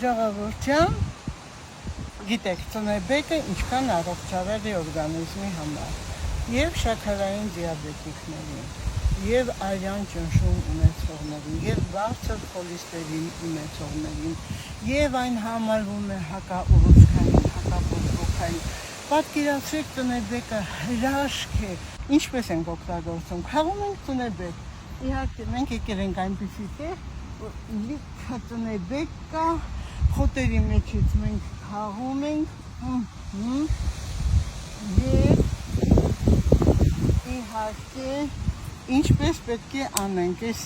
Ժողովուրդյան, գիտեք, ծնեբեկը ինչքան առողջավար է օրգանիզմի համար, և շաքարային դիաբետիկներին, և արյան ճնշում ունեցողներին, և բարձր խոլեստերին ունեցողներին, և այն համարվում է հակաուռուցքային, հակաբորբոքային։ Պատկերացրեք, ծնեբեկը հրաշք է, ինչպես ենք օգտագործում, քաղում ենք ծնեբեկ, իհարկե մենք եկել ենք այնպիսի տեղ, որ լիքը ծնեբեկ կա, խոտերի մեջից մենք քաղում ենք, և իհարկե ինչպես պետք է անենք, այս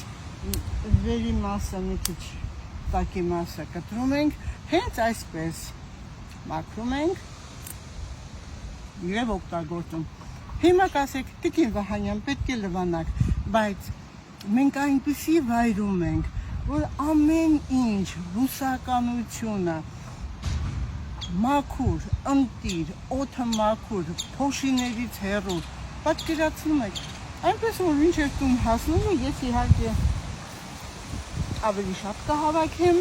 վերի մասը մի քիչ տակի մասը կտրում ենք, հենց այսպես մաքրում ենք և օգտագործում։ Հիմա կասեք, Տիկին Վահանյան, պետք է լվանակ, բայց մենք այնպիսի վայրում ենք, որ ամեն ինչ, բուսականությունը, մաքուր, ընտիր, օդը մաքուր, փոշիներից հեռու, պատկերացնում եք, այնպես որ մինչև տուն հասնումը ես իհարկե ավելի շատ կհավաքեմ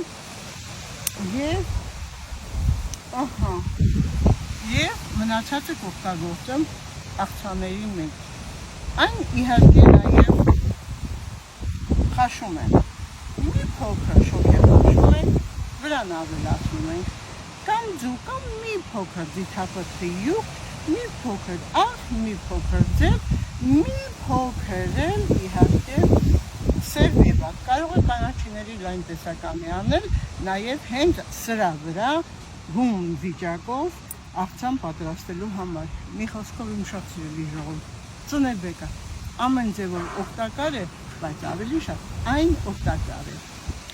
և մնացածը կօգտագործեմ աղցանների մեջ։ Այն իհարկե նաև խաշում եմ։ Մի փոքր շոգ խաշում ենք, վրան ավելացնում ենք, կամ ձու, կամ մի փոքր ձիթապտղի յուղ, մի փոքր աղ, մի փոքր ձեթ, մի փոքր էլ իհարկե սև մեղրատ, կարող է կանաչիների լայն տեսականի անել, նաև հենց սրա վրա հում վիճակով աղցան պատրաստելու համար։ Մի խոսքով իմ շատ սիրելի ժողովուրդ, ծնեբեկը ամեն ձևով օգտակար է, բայց ավելի շատ այն օգտակար է։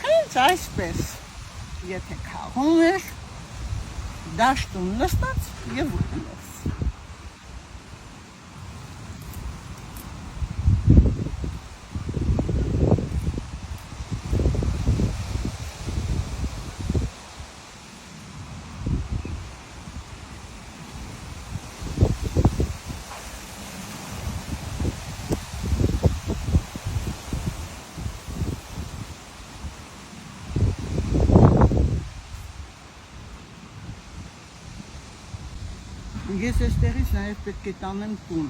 Հենց այսպես, եթե քաղում ես, դաշտում նստած և ուտում ես։ Ես այստեղից նաև պետք է տանեմ տուն։